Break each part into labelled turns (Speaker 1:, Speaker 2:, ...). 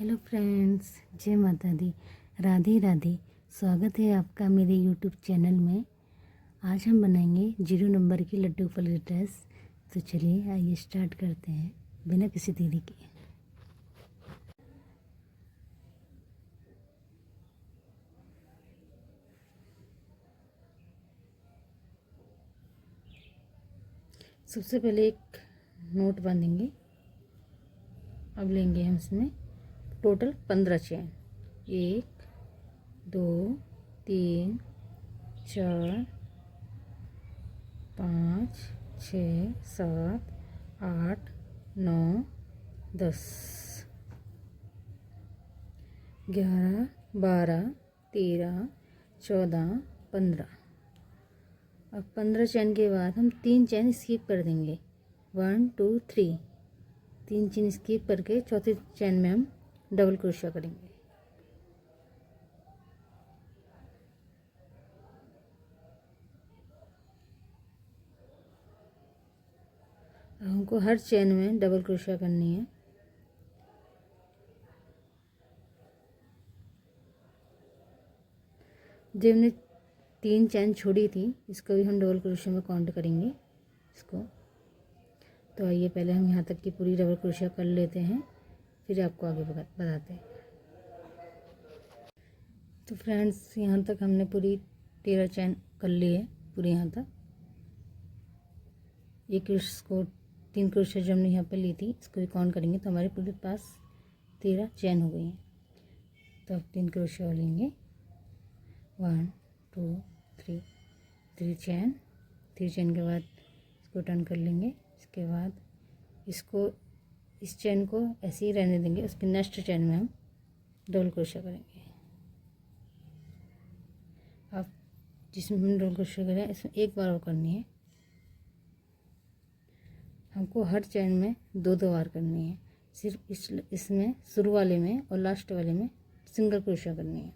Speaker 1: Hello friends, जय माता दी, राधे राधे। स्वागत है आपका मेरे यूट्यूब चैनल में। आज हम बनाएंगे 0 नंबर की लड्डू फल ड्रेस। तो चलिए आइए स्टार्ट करते हैं बिना किसी देरी के। सबसे पहले एक नोट बांधेंगे। अब लेंगे हम इसमें टोटल 15 चैन। 1 2 3 4 5 6 7 8 9 10 11 12 13 14 15। अब 15 चैन के बाद हम 3 चैन स्किप कर देंगे। 1 2 3 3 चैन स्किप करके चौथी चैन में हम डबल क्रोशिया करेंगे। अब हमको हर चैन में डबल क्रोशिया करनी है। जो हमने 3 चैन छोड़ी थी इसको भी हम डबल क्रोशिया में काउंट करेंगे इसको। तो आइए पहले हम यहाँ तक की पूरी डबल क्रोशिया कर लेते हैं, फिर आपको आगे बताते हैं। तो फ्रेंड्स, यहाँ तक हमने पूरी 13 चैन कर ली है पूरी यहाँ तक। एक इसको 3 क्रोशिया जो हमने यहाँ पे ली थी इसको भी काउंट करेंगे तो हमारे पूरे पास 13 चैन हो गई हैं। तो अब 3 क्रोशिया लेंगे। 1 2 3 3 चैन। 3 चैन के बाद इसको टर्न कर लेंगे। इसके बाद इसको इस चैन को ऐसे ही रहने देंगे। उसके नेक्स्ट चैन में हम डबल क्रोशिया करेंगे। अब जिसमें हम डबल क्रोशिया करें इसमें एक बार और करनी है। हमको हर चैन में 2 बार करनी है। सिर्फ इसमें शुरू वाले में और लास्ट वाले में सिंगल क्रोशिया करनी है।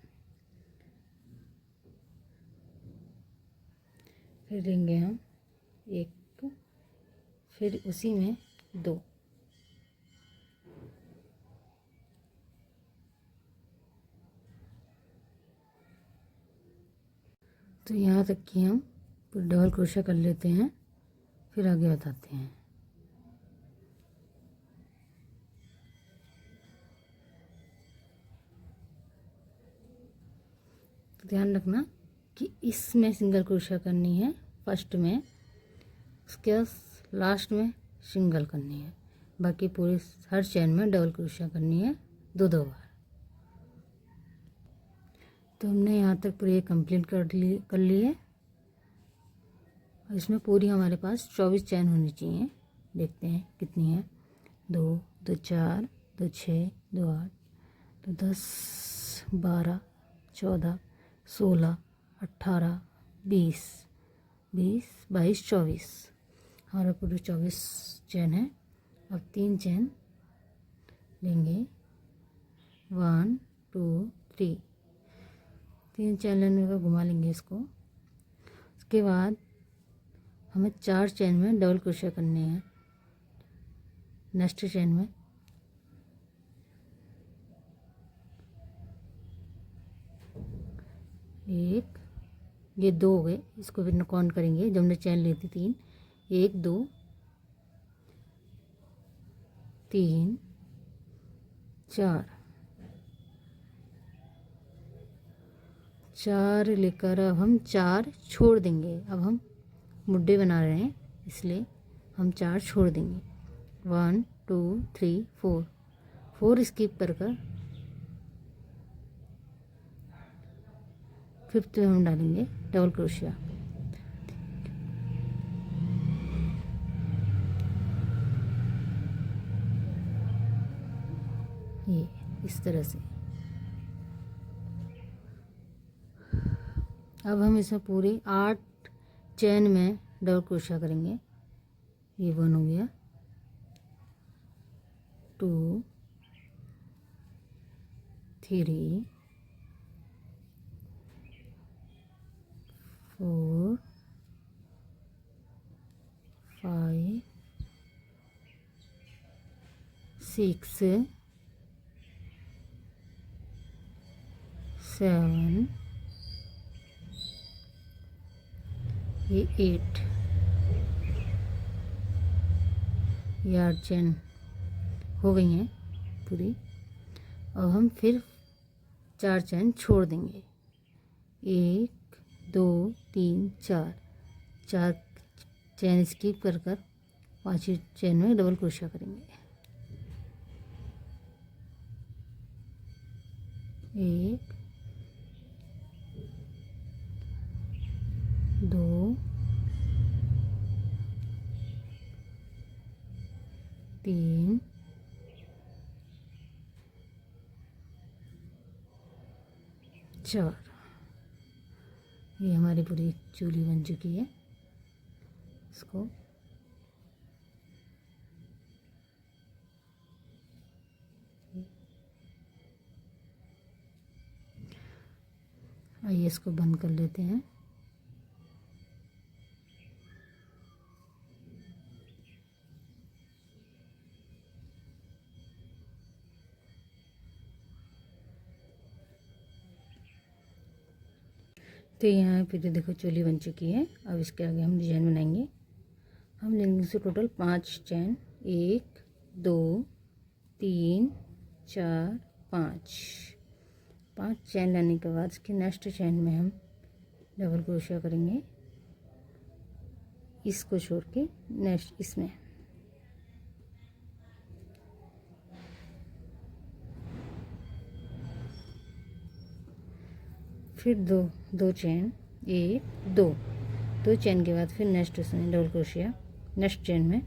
Speaker 1: फिर लेंगे हम एक, फिर उसी में 2। तो यहाँ तक कि हम डबल क्रोशिया कर लेते हैं, फिर आगे बताते हैं। तो ध्यान रखना कि इसमें सिंगल क्रोशिया करनी है फर्स्ट में, उसके बाद लास्ट में सिंगल करनी है। बाकी पूरे हर चैन में डबल क्रोशिया करनी है 2 बार। तो हमने यहाँ तक पूरी कंप्लीट कर ली है। इसमें पूरी हमारे पास 24 चैन होनी चाहिए। देखते हैं कितनी है। 2 2 4 2 6 2 8 2 10 12 14 16 18 20 20 22 24। हमारा पूरे 24 चैन है। अब 3 चैन लेंगे। 1 2 3 3 चैन लेने का घुमा लेंगे इसको। उसके बाद हमें 4 चैन में डबल क्रोशिया करनी है। नेक्स्ट चैन में एक, ये 2 हो गए। इसको फिर काउंट करेंगे जब हमने चैन ली थी 3। 1 2 3 4 4 लेकर अब हम 4 छोड़ देंगे। अब हम मुड्ढे बना रहे हैं इसलिए हम 4 छोड़ देंगे। 1 2 3 4 4 स्किप कर फिफ्थ में हम डालेंगे डबल क्रोशिया। ये इस तरह से। अब हम इसमें पूरी 8 चैन में डबल क्रोशिया करेंगे। ये 1 हो गया, 2 3 4 5 6 7, ये 8, ये 8 चैन हो गई हैं पूरी। अब हम फिर 4 चैन छोड़ देंगे, 1 2 3 4, 4 चैन स्किप कर कर 5वीं चैन में डबल क्रोशिया करेंगे। 1 2 3 4, ये हमारी पूरी चूड़ी बन चुकी है। इसको आइए इसको बंद कर लेते हैं। तो यहाँ फिर देखो चोली बन चुकी है। अब इसके आगे हम डिजाइन बनाएंगे। हम लेंगे से टोटल 5 चैन, 1 2 3 4 5 चैन लेने के बाद इसके नेक्स्ट चैन में हम डबल क्रोशिया करेंगे, इसको छोड़ के नेक्स्ट इसमें। फिर दो चैन, 1 2 चैन के बाद फिर नेक्स्ट उसमें डबल क्रोशिया नेक्स्ट चैन में।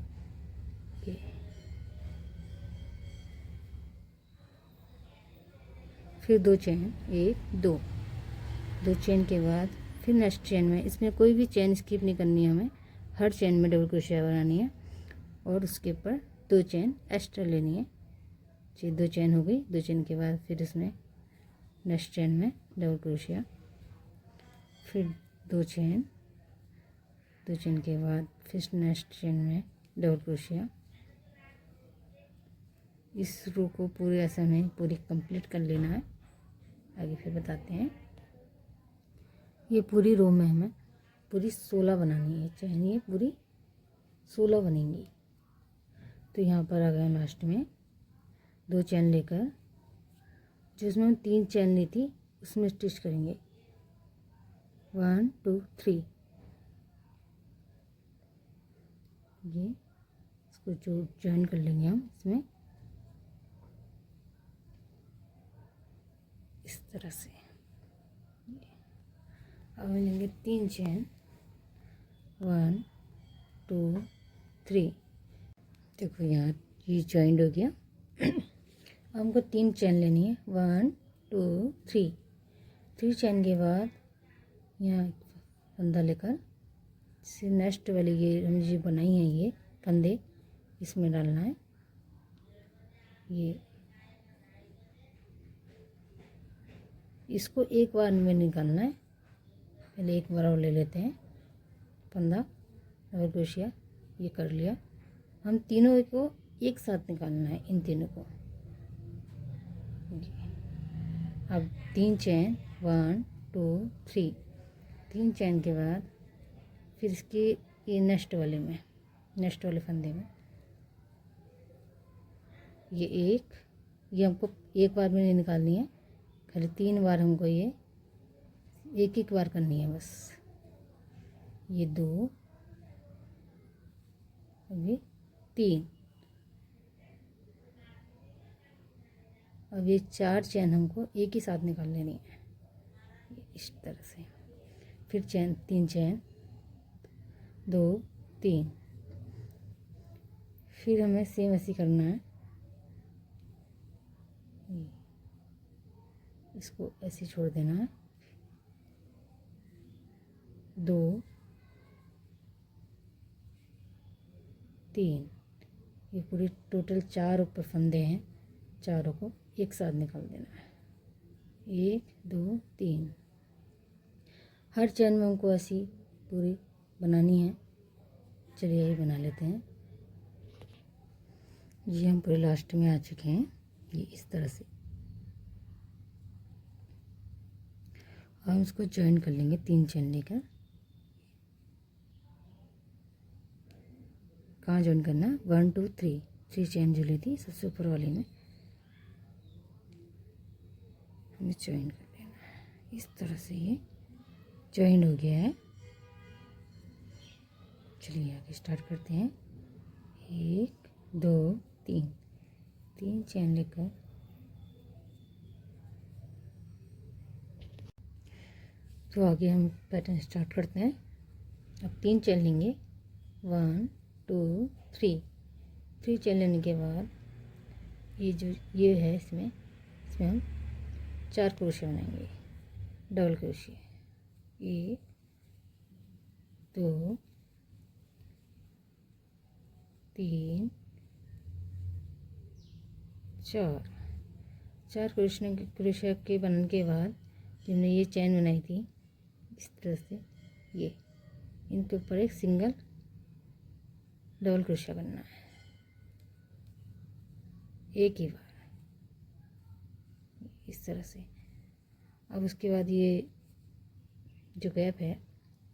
Speaker 1: फिर 2 चैन, 1 2 चैन के बाद फिर नेक्स्ट चैन में। इसमें कोई भी चैन स्किप नहीं करनी है, हमें हर चैन में डबल क्रोशिया बनानी है और उसके ऊपर 2 चैन एक्स्ट्रा लेनी है। जी 2 चैन हो गई। 2 चैन के बाद फिर इसमें नेक्स्ट चैन में डबल क्रोशिया, फिर 2 चैन के बाद फिर नेक्स्ट चैन में डबल क्रोशिया। इस रो को पूरे ऐसे में पूरी कंप्लीट कर लेना है। आगे फिर बताते हैं। ये पूरी रो में हमें पूरी 16 बनानी है चैन, ये पूरी 16 बनेंगी। तो यहाँ पर आ गए लास्ट में 2 चैन लेकर, जिसमें हम 3 चैन ली थी उसमें स्टिच करेंगे 1 2 3। ये इसको जो जॉइन कर लेंगे हम इसमें इस तरह से। अब लेंगे 3 चैन, 1 2 3। देखो यहाँ ये जॉइंट हो गया। अब हमको 3 चैन लेनी है, 1 2 3 चैन के बाद यहाँ फंदा लेकर से नेक्स्ट वाली ये हम जो बनाई है ये फंदे इसमें डालना है। ये इसको एक बार में निकालना है। पहले एक बार और ले लेते हैं फंदा डबल क्रोशिया, ये कर लिया। हम तीनों को एक साथ निकालना है, इन तीनों को। अब 3 चैन, 1 2 3 चैन के बाद फिर इसके ये नेक्स्ट वाले फंदे में ये हमको एक बार में नहीं निकालनी है, खाली 3 बार हमको ये एक बार करनी है बस। ये 2, ये 3। अब ये 4 चैन हमको एक ही साथ निकाल लेनी है इस तरह से। फिर 3 चैन 2 3, फिर हमें सेम ऐसे करना है। इसको ऐसे छोड़ देना है। 2 3, ये पूरी टोटल 4 ऊपर फंदे हैं, चारों को एक साथ निकाल देना है। 1 2 3। हर चैन में हमको ऐसी पूरी बनानी है। चलिए यही बना लेते हैं। ये हम पूरे लास्ट में आ चुके हैं, ये इस तरह से। हम इसको ज्वाइन कर लेंगे 3 चेन लेकर। कहाँ ज्वाइन करना, 1 2 3 चेन जो ली थी सबसे ऊपर वाली में हमें ज्वाइन कर लेना है। इस तरह से ये ज्वाइन हो गया है। चलिए आगे स्टार्ट करते हैं। 1 2 3 चेन लेकर तो आगे हम पैटर्न स्टार्ट करते हैं। अब 3 चेन लेंगे, 1 2 3 चेन लेने के बाद ये है इसमें हम 4 क्रोशिया बनाएंगे, डबल क्रोशिया। 1 2 3 4 क्रोशिया के बनने के बाद हमने ये चैन बनाई थी इस तरह से, ये इनके ऊपर एक सिंगल डबल क्रोशिया करना है एक ही बार, इस तरह से। अब उसके बाद ये जो गैप है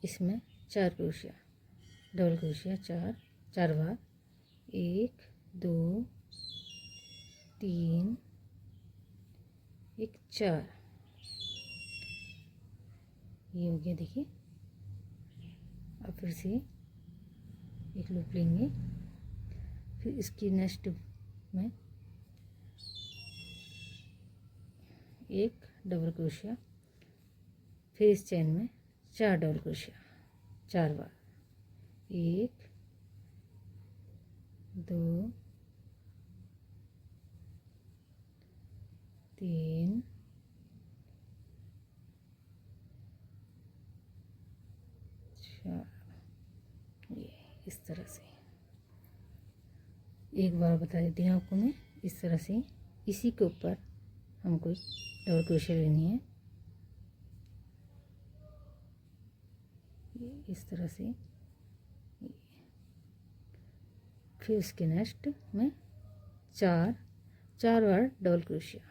Speaker 1: इसमें 4 क्रोशिया, डबल क्रोशिया 4 बार, 1 2 3 4, ये हो गया। देखिए अब फिर से एक लूप लेंगे, फिर इसकी नेक्स्ट में एक डबल क्रोशिया, फिर इस चेन में 4 डबल क्रोशिया 4 बार, 1 2 3 4, ये इस तरह से। एक बार बता देती हूँ आपको मैं, इस तरह से इसी के ऊपर हमको डबल क्रोशिया लेनी है, इस तरह से। फिर इसके नेक्स्ट में 4 बार डबल क्रोशिया,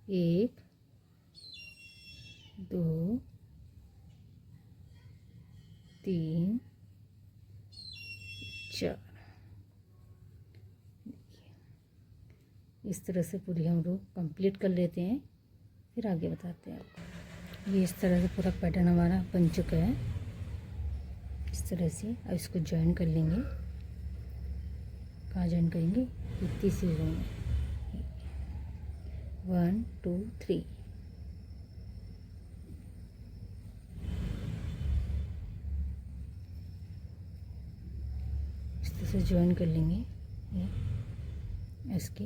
Speaker 1: 1 2 3 4, इस तरह से पूरी हम लोग कंप्लीट कर लेते हैं, फिर आगे बताते हैं आपको। ये इस तरह से पूरा पैटर्न हमारा बन चुका है इस तरह से। अब इसको ज्वाइन कर लेंगे। कहाँ ज्वाइन करेंगे, तीसरी रो में, 1 2 3, इस तरह से ज्वाइन कर लेंगे। इसके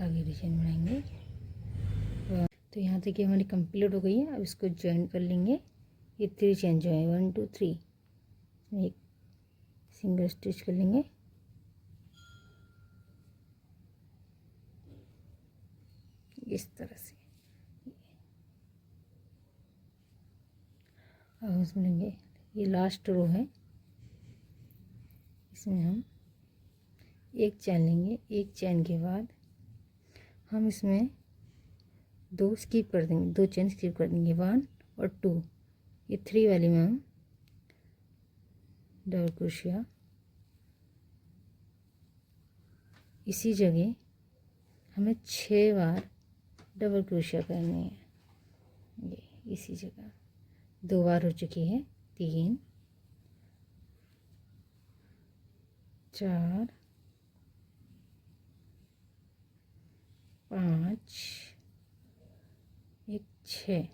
Speaker 1: आगे डिजाइन बनाएंगे। तो यहाँ तक कि हमारी कंप्लीट हो गई है। अब इसको ज्वाइन कर लेंगे। ये 3 चेन जो है 1 2 3, इसमें एक सिंगल स्टिच कर लेंगे, इस तरह से। अब हम इसमें लेंगे, ये लास्ट रो है, इसमें हम एक चैन लेंगे। एक चैन के बाद हम इसमें 2 स्किप कर देंगे, 2 चैन स्किप कर देंगे, 1 और 2। ये 3 वाली में हम डबल क्रोशिया इसी जगह हमें 6 बार डबल क्रोशिया करनी है। ये इसी जगह 2 बार हो चुकी है, 3 4 5 एक 6,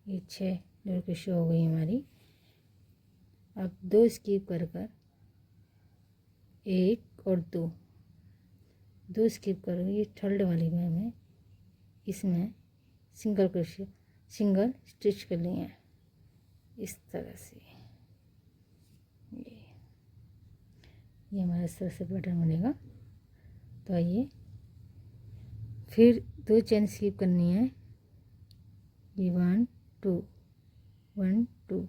Speaker 1: ये 6 डबल क्रोशिया हो गई हमारी। अब 2 स्किप कर 1 और 2 स्किप कर, ये थर्ड वाली में हमें इसमें सिंगल क्रोशिया सिंगल स्टिच कर लिए हैं इस तरह से। ये हमारा इस तरह से पैटर्न बनेगा। तो आइए फिर 2 चेन स्किप करनी है, ये 1 2 1 2,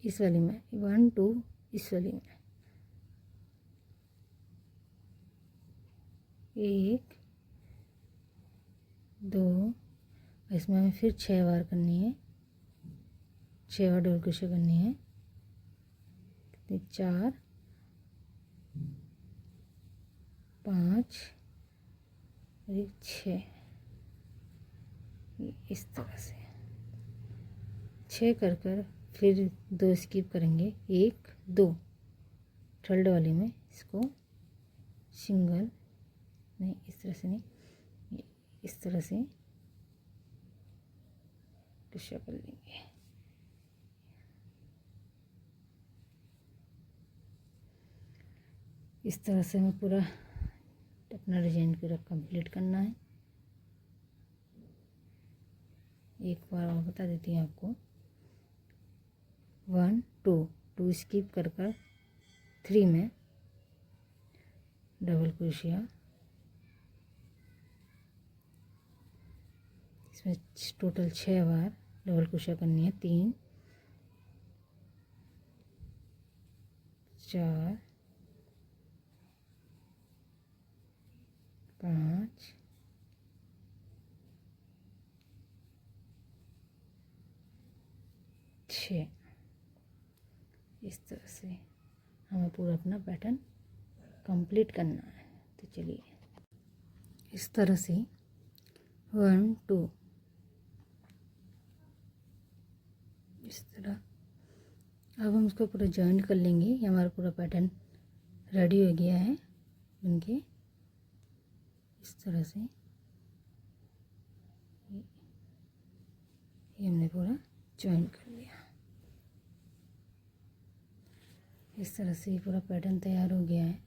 Speaker 1: इस वाली में 1 2, इस वाली में 1 2, इसमें हमें फिर 6 बार करनी है, 6 बार डबल क्रोशिया करनी है। कितनी, 4 5 और 6, इस तरह से 6 कर कर फिर 2 स्किप करेंगे, 1 2 थर्ड वाली में इसको सिंगल नहीं, इस तरह से नहीं, इस तरह से क्रोशिया कर लेंगे। इस तरह से हमें पूरा अपना डिजाइन पूरा कंप्लीट करना है। एक बार और बता देती हूँ आपको, 1 2 स्किप कर 3 में डबल क्रोशिया, इसमें टोटल 6 बार डबल क्रोशिया करनी है। 3 4 5 6, इस तरह से हमें पूरा अपना पैटर्न कंप्लीट करना है। तो चलिए इस तरह से 1 2 इस तरह अब हम इसको पूरा जॉइन कर लेंगे। ये हमारा पूरा पैटर्न रेडी हो गया है बनके। इस तरह से ये हमने पूरा जॉइन कर लिया। इस तरह से पूरा पैटर्न तैयार हो गया है।